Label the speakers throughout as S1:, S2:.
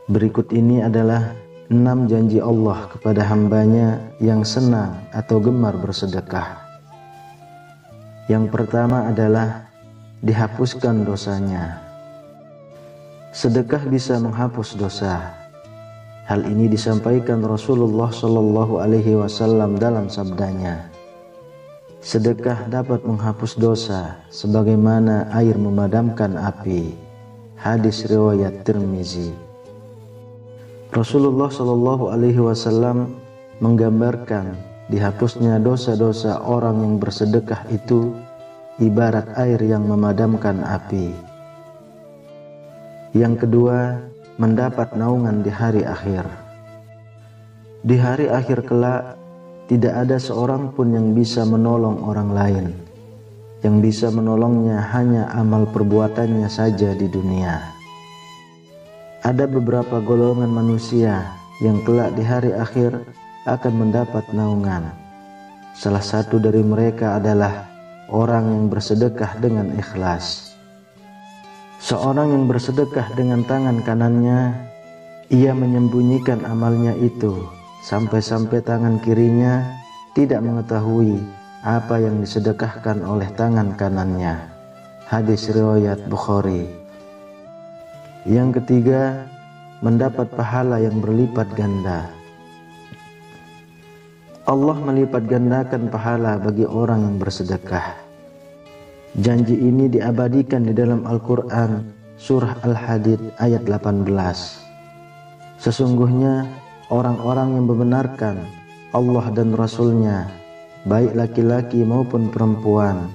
S1: Berikut ini adalah 6 janji Allah kepada hambanya yang senang atau gemar bersedekah. Yang pertama adalah dihapuskan dosanya. Sedekah bisa menghapus dosa. Hal ini disampaikan Rasulullah SAW dalam sabdanya, sedekah dapat menghapus dosa sebagaimana air memadamkan api. Hadis riwayat Tirmizi. Rasulullah SAW menggambarkan dihapusnya dosa-dosa orang yang bersedekah itu ibarat air yang memadamkan api. Yang kedua, mendapat naungan di hari akhir. Di hari akhir kelak, tidak ada seorang pun yang bisa menolong orang lain. Yang bisa menolongnya hanya amal perbuatannya saja di dunia. Ada beberapa golongan manusia yang kelak di hari akhir akan mendapat naungan. Salah satu dari mereka adalah orang yang bersedekah dengan ikhlas. Seorang yang bersedekah dengan tangan kanannya, ia menyembunyikan amalnya itu sampai-sampai tangan kirinya tidak mengetahui apa yang disedekahkan oleh tangan kanannya. Hadis riwayat Bukhari. Yang ketiga, mendapat pahala yang berlipat ganda. Allah melipat gandakan pahala bagi orang yang bersedekah. Janji ini diabadikan di dalam Al-Quran surah Al-Hadid ayat 18. Sesungguhnya orang-orang yang membenarkan Allah dan Rasul-Nya, baik laki-laki maupun perempuan,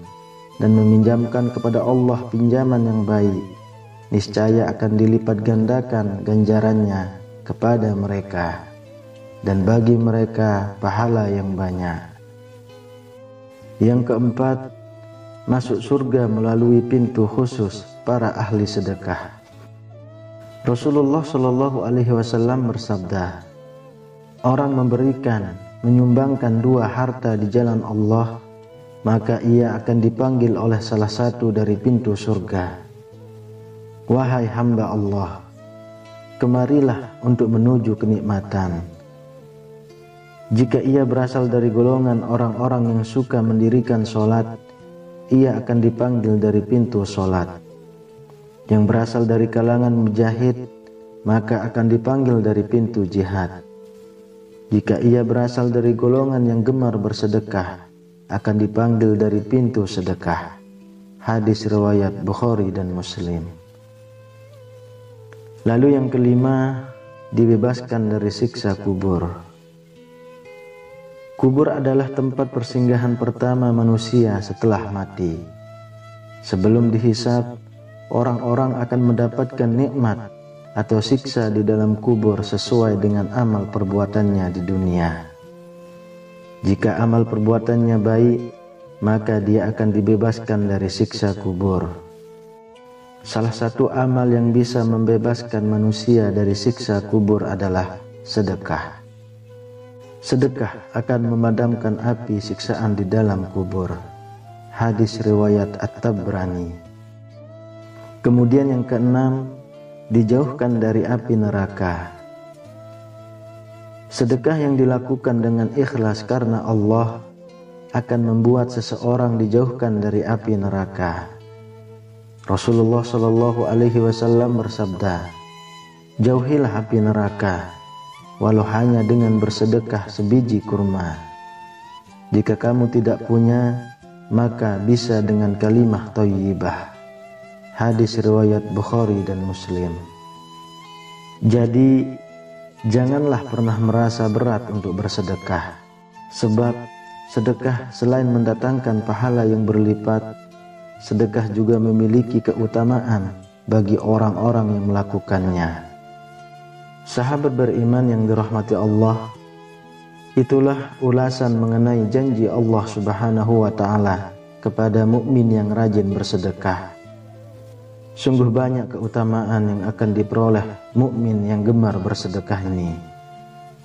S1: dan meminjamkan kepada Allah pinjaman yang baik, niscaya akan dilipat gandakan ganjarannya kepada mereka, dan bagi mereka pahala yang banyak. Yang keempat, masuk surga melalui pintu khusus para ahli sedekah. Rasulullah SAW bersabda, orang memberikan, menyumbangkan 2 harta di jalan Allah, maka ia akan dipanggil oleh salah satu dari pintu surga. Wahai hamba Allah, kemarilah untuk menuju kenikmatan. Jika ia berasal dari golongan orang-orang yang suka mendirikan sholat, ia akan dipanggil dari pintu sholat. Yang berasal dari kalangan mujahid, maka akan dipanggil dari pintu jihad. Jika ia berasal dari golongan yang gemar bersedekah, akan dipanggil dari pintu sedekah. Hadis riwayat Bukhari dan Muslim. Lalu yang kelima, dibebaskan dari siksa kubur. Kubur adalah tempat persinggahan pertama manusia setelah mati. Sebelum dihisab, orang-orang akan mendapatkan nikmat atau siksa di dalam kubur sesuai dengan amal perbuatannya di dunia. Jika amal perbuatannya baik, maka dia akan dibebaskan dari siksa kubur. Salah satu amal yang bisa membebaskan manusia dari siksa kubur adalah sedekah. Sedekah akan memadamkan api siksaan di dalam kubur. Hadis riwayat At-Tabrani. Kemudian yang keenam, dijauhkan dari api neraka. Sedekah yang dilakukan dengan ikhlas karena Allah akan membuat seseorang dijauhkan dari api neraka. Rasulullah SAW bersabda, jauhilah api neraka, walau hanya dengan bersedekah sebiji kurma. Jika kamu tidak punya, maka bisa dengan kalimah thayyibah. Hadis riwayat Bukhari dan Muslim. Jadi, janganlah pernah merasa berat untuk bersedekah, sebab sedekah selain mendatangkan pahala yang berlipat, sedekah juga memiliki keutamaan bagi orang-orang yang melakukannya. Sahabat beriman yang dirahmati Allah, itulah ulasan mengenai janji Allah Subhanahu wa Ta'ala kepada mukmin yang rajin bersedekah. Sungguh banyak keutamaan yang akan diperoleh mukmin yang gemar bersedekah ini.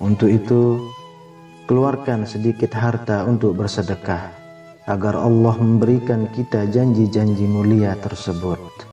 S1: Untuk itu, keluarkan sedikit harta untuk bersedekah, agar Allah memberikan kita janji-janji mulia tersebut.